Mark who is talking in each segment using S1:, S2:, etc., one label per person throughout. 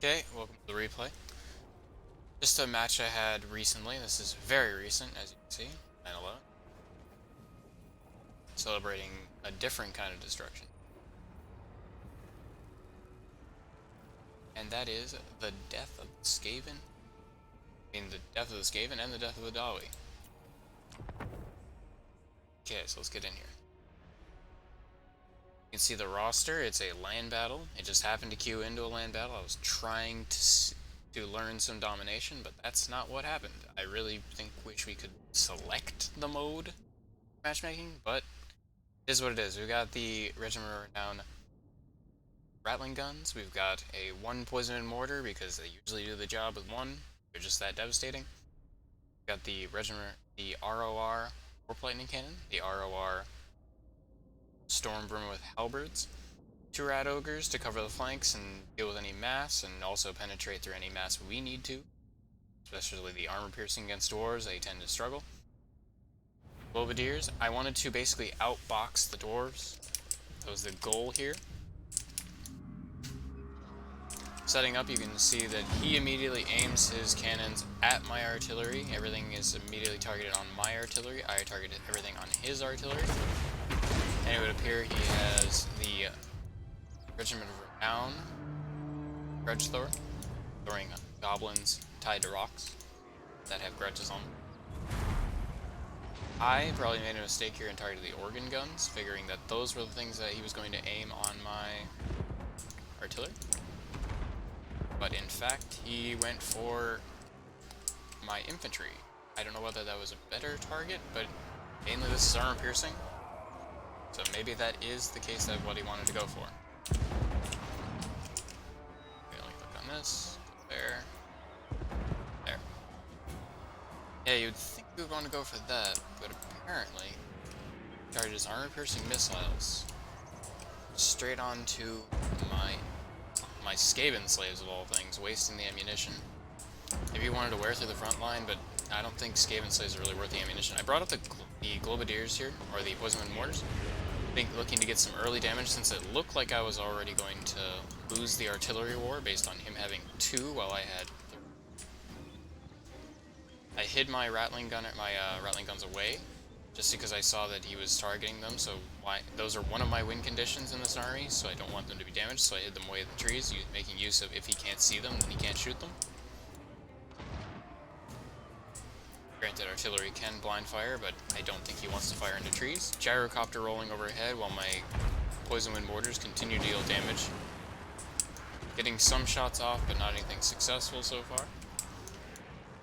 S1: Okay, welcome to the replay. Just a match I had recently. This is very recent, as you can see. 9/11. Celebrating a different kind of destruction. And that is the death of the Skaven. I mean, the death of the Skaven and the death of the Dawi. Okay, so let's get in here. You can see the roster. It's a land battle. It just happened to queue into a land battle. I was trying to learn some domination, but that's not what happened. I really wish we could select the mode matchmaking, but it is what it is. We've got the Regiment of Renown Rattling Guns. We've got a 1 Poison and Mortar because they usually do the job with 1. They're just that devastating. We've got the ROR Warp Lightning Cannon, the ROR Stormbrimmer with Halberds, 2 Rat Ogres to cover the flanks and deal with any mass, and also penetrate through any mass we need to. Especially the armor piercing against dwarves, they tend to struggle. Globadiers, I wanted to basically outbox the dwarves. That was the goal here. Setting up, you can see that he immediately aims his cannons at my artillery. Everything is immediately targeted on my artillery. I targeted everything on his artillery. And it would appear he has the Regiment of Renown Grudge Thrower, throwing goblins tied to rocks that have grudges on them. I probably made a mistake here and targeted the organ guns, figuring that those were the things that he was going to aim on my artillery. But in fact, he went for my infantry. I don't know whether that was a better target, but mainly this is armor piercing. So maybe that is the case of what he wanted to go for. Okay, click on this, there. Yeah, you'd think we would want to go for that, but apparently he targeted his armor piercing missiles straight onto my Skaven slaves of all things, wasting the ammunition. Maybe he wanted to wear through the front line, but I don't think Skaven slaves are really worth the ammunition. I brought up the Globadiers here, or the Poison Wind Mortars. I think looking to get some early damage, since it looked like I was already going to lose the artillery war based on him having 2 while I had 3. I hid my rattling guns away, just because I saw that he was targeting them, so those are one of my win conditions in this army, so I don't want them to be damaged, so I hid them away in the trees, making use of if he can't see them, then he can't shoot them. Granted, artillery can blind fire, but I don't think he wants to fire into trees. Gyrocopter rolling overhead while my Poison Wind Mortars continue to deal damage. Getting some shots off, but not anything successful so far.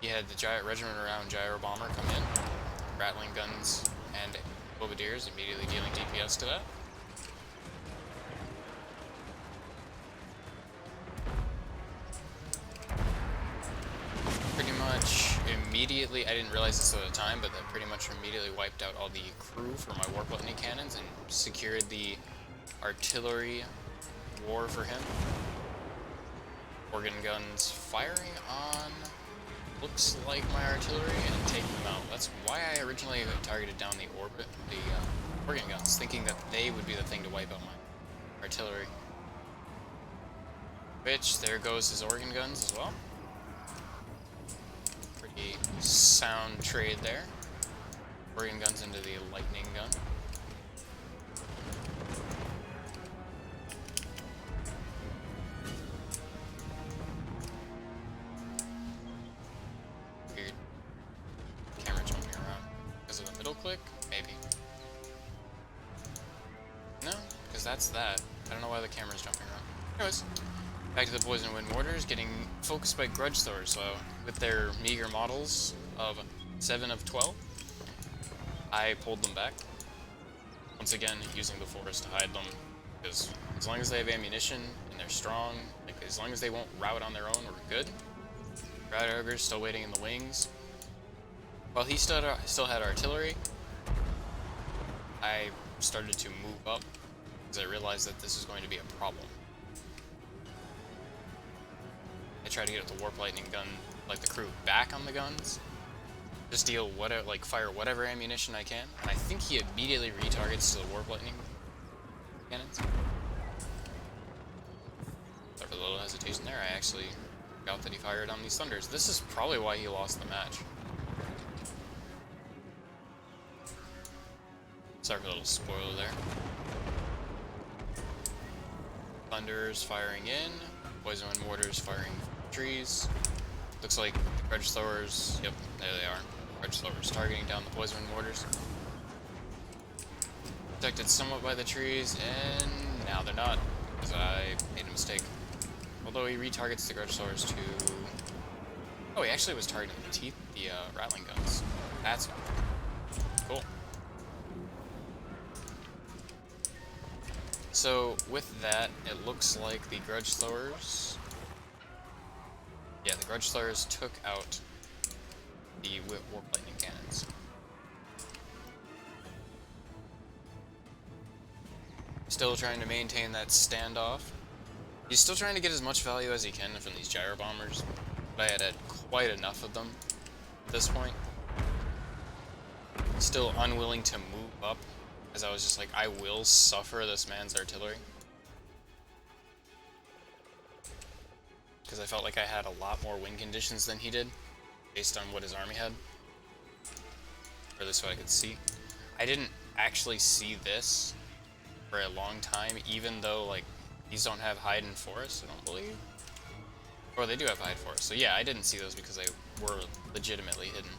S1: He had the Regiment around Gyro Bomber come in. Rattling guns and Globadiers immediately dealing DPS to that. Pretty much immediately, I didn't realize this at the time, but that pretty much immediately wiped out all the crew for my Warp Lightning Cannons and secured the artillery war for him. Organ guns firing on looks like my artillery and take them out. That's why I originally targeted down the organ guns, thinking that they would be the thing to wipe out my artillery. Which, there goes his organ guns as well. Pretty sound trade there. Organ guns into the lightning gun. Click? Maybe. No, because that's that. I don't know why the camera's jumping around. Anyways, back to the Poison Wind Mortars, getting focused by Grudge Throwers, so with their meager models of 7 of 12, I pulled them back. Once again, using the forest to hide them, because as long as they have ammunition and they're strong, like as long as they won't rout on their own, we're good. Rat Ogre's still waiting in the wings. While he still had artillery, I started to move up because I realized that this is going to be a problem. I tried to get the Warp Lightning gun, like the crew, back on the guns. Just fire whatever ammunition I can. And I think he immediately retargets to the Warp Lightning cannons. After a little hesitation. using there, I actually forgot that he fired on these Thunders. This is probably why he lost the match. Sorry for a little spoiler there. Thunders firing in, Poison Wind Mortars firing trees. Looks like the Grudge Throwers, yep, there they are. Grudge Throwers targeting down the Poison Wind Mortars. Protected somewhat by the trees, and now they're not, because I made a mistake. Although he retargets the Grudge Throwers to... Oh, he actually was targeting the Rattling Guns. That's cool. So, with that, it looks like the Grudge Throwers... Yeah, the Grudge Throwers took out the Warp Lightning Cannons. Still trying to maintain that standoff. He's still trying to get as much value as he can from these Gyro Bombers, but I had quite enough of them at this point. Still unwilling to move up, as I was just like, I will suffer this man's artillery. Because I felt like I had a lot more win conditions than he did, based on what his army had. Or at least what I could see. I didn't actually see this for a long time, even though, like, these don't have Hide and Forest, I don't believe. Or they do have Hide Forest. So yeah, I didn't see those because they were legitimately hidden.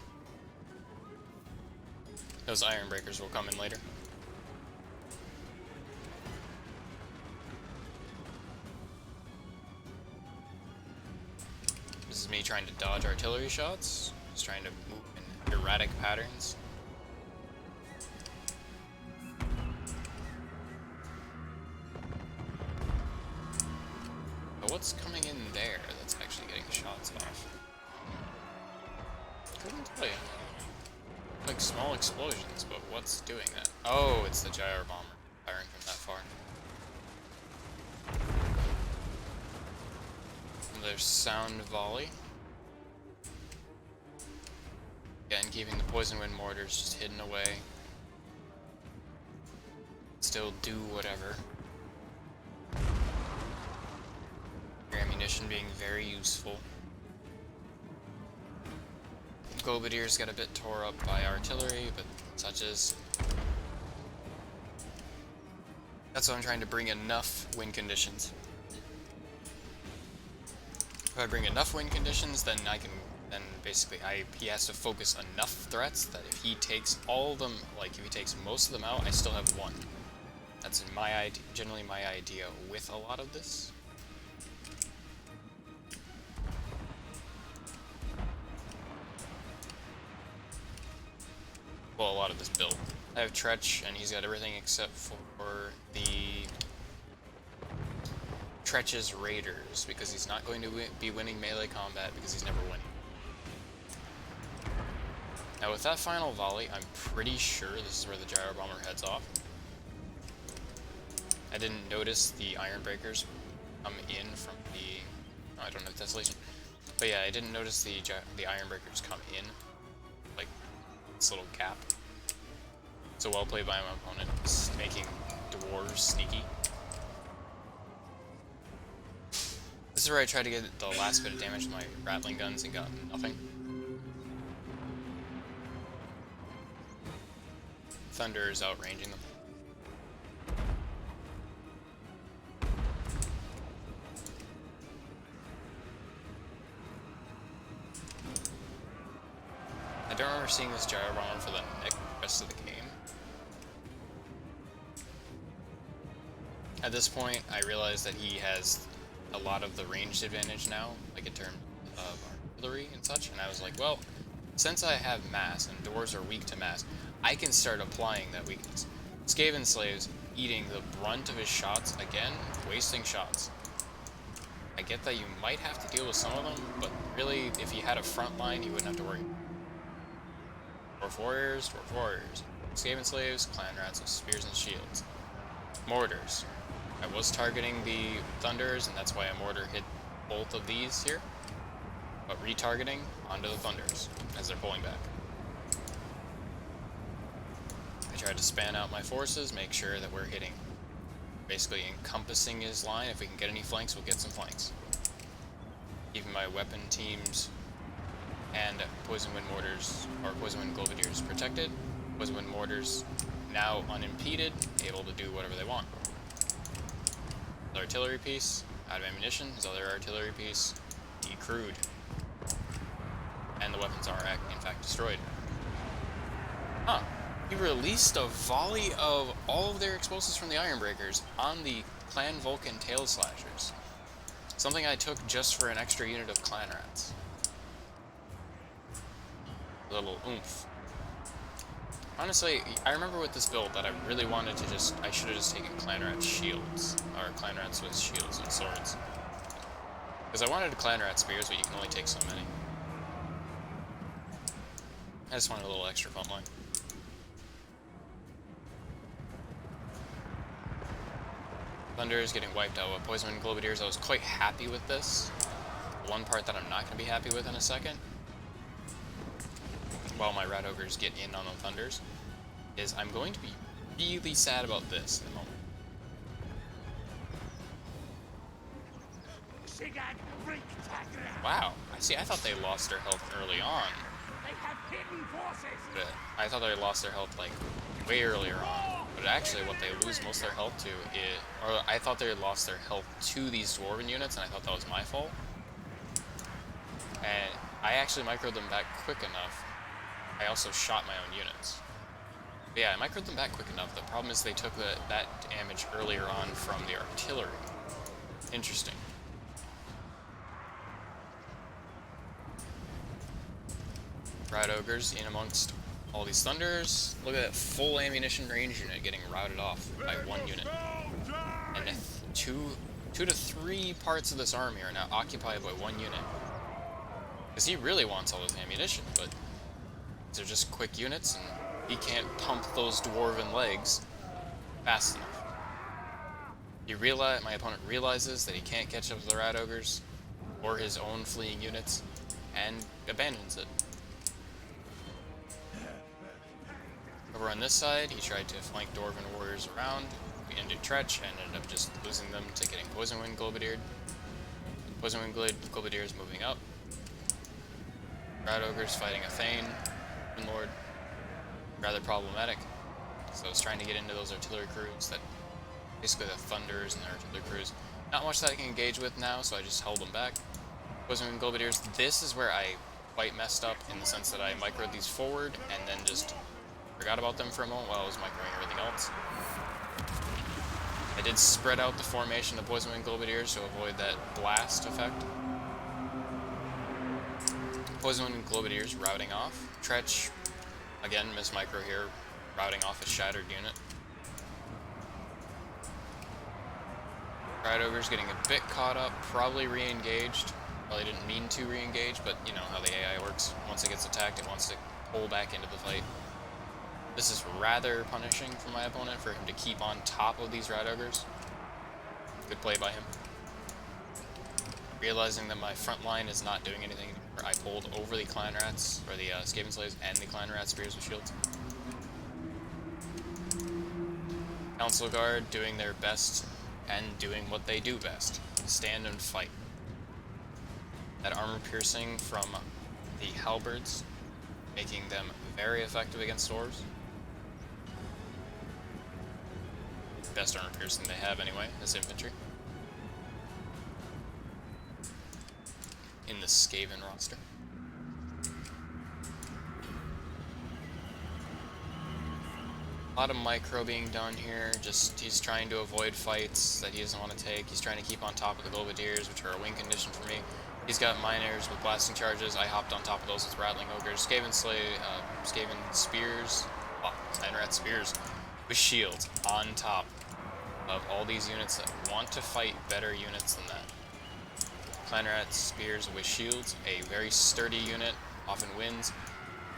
S1: Those Iron Breakers will come in later. This is me trying to dodge artillery shots. Just trying to move in erratic patterns. But what's coming in there that's actually getting shots off? Couldn't tell you. Like small explosions, but what's doing that? Oh, it's the Gyro Bomber firing from that far. There's Sound Volley. Again, keeping the Poison Wind Mortars just hidden away. Still do whatever. Your ammunition being very useful. Gobadier's got a bit tore up by artillery, but such as. That's why I'm trying to bring enough win conditions. If I bring enough win conditions, then I can, basically he has to focus enough threats that if he takes all of them, like if he takes most of them out, I still have one. That's in my idea, generally my idea with a lot of this. Well, a lot of this build. I have Tretch, and he's got everything except for the Tretch's Raiders, because he's not going to be winning melee combat because he's never winning. Now with that final volley, I'm pretty sure this is where the Gyro Bomber heads off. I didn't notice the Iron Breakers come in from the... Oh, I don't know Desolation. But yeah, I didn't notice the Iron Breakers come in, like, this little gap. So well played by my opponent, making Dwarves sneaky. This is where I tried to get the last bit of damage with my Rattling Guns and got nothing. Thunder is outranging them. I don't remember seeing this Gyro Bomber for the rest of the game. At this point, I realized that he has a lot of the ranged advantage now, like in terms of artillery and such, and I was like, well, since I have mass, and doors are weak to mass, I can start applying that weakness. Skaven Slaves eating the brunt of his shots, again, wasting shots. I get that you might have to deal with some of them, but really, if you had a front line, you wouldn't have to worry. Dwarf Warriors, Dwarf Warriors. Skaven Slaves, Clan Rats with Spears and Shields. Mortars. I was targeting the Thunders, and that's why a mortar hit both of these here. But retargeting onto the Thunders as they're pulling back. I tried to span out my forces, make sure that we're hitting, basically encompassing his line. If we can get any flanks, we'll get some flanks. keeping my weapon teams and poison wind mortars, or poison wind globadiers protected. Poison wind mortars now unimpeded, able to do whatever they want. His artillery piece, out of ammunition. His other artillery piece, decrewed. And the weapons are, in fact, destroyed. Huh. He released a volley of all of their explosives from the Ironbreakers on the Clan Vulcan Tail Slashers. Something I took just for an extra unit of clan rats. A little oomph. Honestly, I remember with this build that I really wanted to I should have just taken clan rats shields, or clan rats with shields and swords. Because I wanted clan rat spears, but you can only take so many. I just wanted a little extra front line. Thunder is getting wiped out with Poison Wind Globadiers. I was quite happy with this. One part that I'm not going to be happy with in a second, while my Rat Ogres get in on the Thunders, is I'm going to be really sad about this in a moment. Wow, I thought they lost their health early on. But I thought they lost their health like way earlier on. But actually what they lose most of their health to is, or I thought they lost their health to these Dwarven units, and I thought that was my fault. And I actually microed them back quick enough. I also shot my own units. But yeah, I microed them back quick enough. The problem is they took that damage earlier on from the artillery. Interesting. Rat Ogres in amongst all these Thunders. Look at that full ammunition range unit getting routed off by one unit. And two to three parts of this army are now occupied by one unit. Because he really wants all this ammunition, but they're just quick units, and he can't pump those Dwarven legs fast enough. My opponent realizes that he can't catch up to the Rat Ogres or his own fleeing units, and abandons it. Over on this side, he tried to flank Dwarven warriors around into Tretch and ended up just losing them to getting Poison Wind Globadiered. Poison Wind Globadiers moving up. Rat Ogres fighting a Thane Lord. Rather problematic. So I was trying to get into those artillery crews, that basically the Thunders and the artillery crews. Not much that I can engage with now, so I just held them back. Poison Wind Globadiers, this is where I quite messed up, in the sense that I microed these forward and then just forgot about them for a moment while I was microing everything else. I did spread out the formation of Poison Wind Globadiers to avoid that blast effect. Poison Wind Globadiers routing off. Tretch, again, miss micro here, routing off a shattered unit. Rat Ogres getting a bit caught up, probably re-engaged. Probably didn't mean to re-engage, but you know how the AI works. Once it gets attacked, it wants to pull back into the fight. This is rather punishing for my opponent, for him to keep on top of these Rat Ogres. Good play by him. Realizing that my front line is not doing anything, I pulled over the Clan Rats, or the Skaven Slaves, and the Clan Rat Spears with shields. Council Guard doing their best, and doing what they do best. Stand and fight. That armor piercing from the halberds, making them very effective against dwarves. Best armor piercing they have anyway, as infantry. In the Skaven roster. A lot of micro being done here, he's trying to avoid fights that he doesn't want to take. He's trying to keep on top of the Globadiers, which are a win condition for me. He's got miners with blasting charges. I hopped on top of those with rattling ogres. Skaven spears, Clan Rat Spears with shields on top of all these units that want to fight better units than that. Clan Rat Spears with shields, a very sturdy unit, often wins.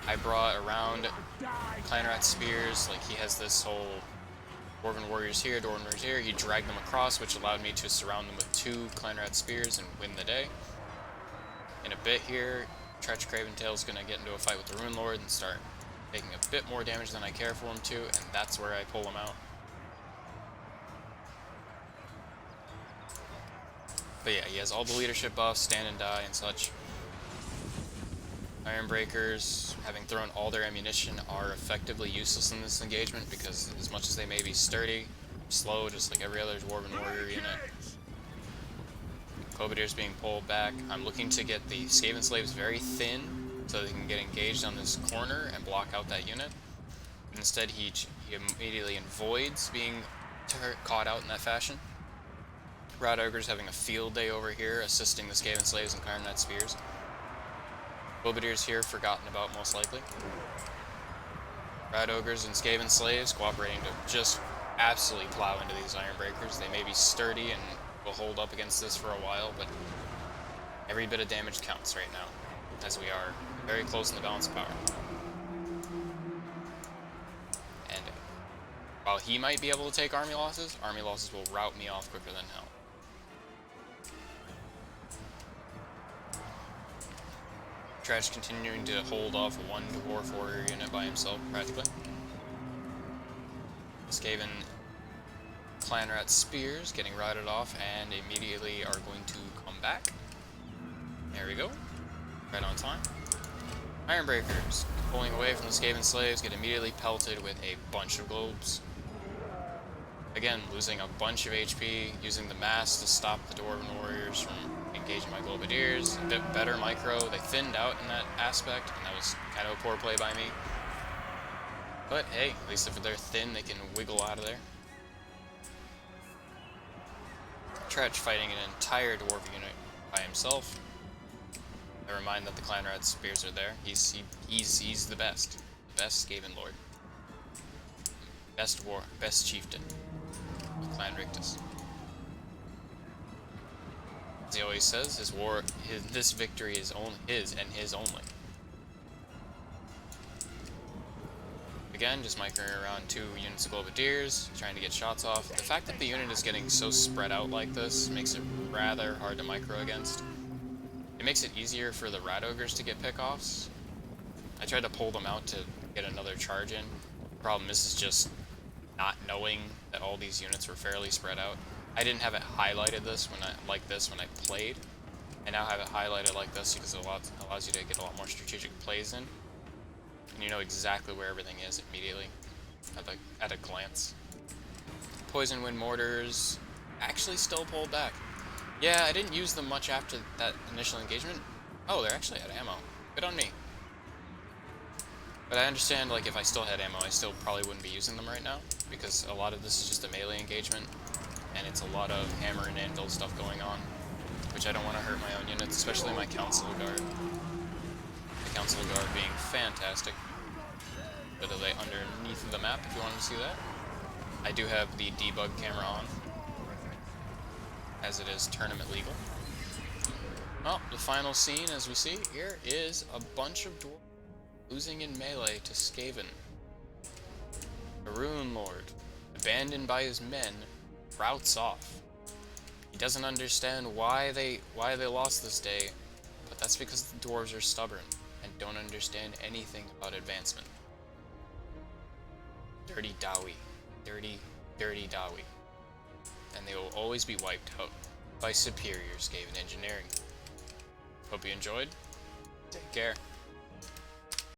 S1: I brought around Clan Rat Spears, like he has this whole Dwarven Warriors here, Dwarven Warriors here. He dragged them across, which allowed me to surround them with 2 Clan Rat Spears and win the day. In a bit here, Tretch Craventail is going to get into a fight with the Rune Lord and start taking a bit more damage than I care for him to, and that's where I pull him out. But yeah, he has all the leadership buffs, stand and die and such. Iron Breakers, having thrown all their ammunition, are effectively useless in this engagement because as much as they may be sturdy, slow, just like every other Dwarven Warrior unit. Clobadiers being pulled back. I'm looking to get the Skaven Slaves very thin so they can get engaged on this corner and block out that unit. But instead, he immediately avoids being caught out in that fashion. Rat Ogre's having a field day over here, assisting the Skaven Slaves and Iron Knight Spears. Clobadiers here, forgotten about most likely. Rat Ogres and Skaven Slaves cooperating to just absolutely plow into these Iron Breakers. They may be sturdy and will hold up against this for a while, but every bit of damage counts right now, as we are very close in the balance of power. And while he might be able to take army losses will rout me off quicker than hell. Trash continuing to hold off one Dwarf Warrior unit by himself, practically. Skaven Clan Rat Spears getting routed off and immediately are going to come back. There we go. Right on time. Iron Breakers pulling away from the Skaven Slaves get immediately pelted with a bunch of globes. Again, losing a bunch of HP, using the mass to stop the Dwarven Warriors from engaging my Globadiers. A bit better micro. They thinned out in that aspect, and that was kind of a poor play by me. But hey, at least if they're thin, they can wiggle out of there. Tretch fighting an entire Dwarf unit by himself. Never mind that the Clan Rat Spears are there. He's the best. The best Skaven Lord. Best chieftain of Clan Rictus. As he always says, this victory is his and his only. Again, just microing around 2 units of Globadiers, trying to get shots off. The fact that the unit is getting so spread out like this makes it rather hard to micro against. It makes it easier for the Rat Ogres to get pickoffs. I tried to pull them out to get another charge in. The problem is just not knowing that all these units were fairly spread out. I didn't have it highlighted like this when I played. I now have it highlighted like this because it allows you to get a lot more strategic plays in. And you know exactly where everything is immediately at a glance. Poison Wind Mortars actually still pulled back. Yeah, I didn't use them much after that initial engagement. Oh, they're actually out of ammo. Good on me. But I understand, like, if I still had ammo, I still probably wouldn't be using them right now, because a lot of this is just a melee engagement, and it's a lot of hammer and anvil stuff going on, which I don't want to hurt my own units, especially my Council Guard. The Council Guard being fantastic. Bit of the underneath of the map, if you want to see that. I do have the debug camera on, as it is tournament legal. Well, the final scene, as we see here, is a bunch of dwarves losing in melee to Skaven. The Rune Lord, abandoned by his men, routs off. He doesn't understand why they lost this day, but that's because the dwarves are stubborn and don't understand anything about advancement. Dirty Dawi. Dirty Dawi. And they will always be wiped out by superior Skaven engineering. Hope you enjoyed. Take care.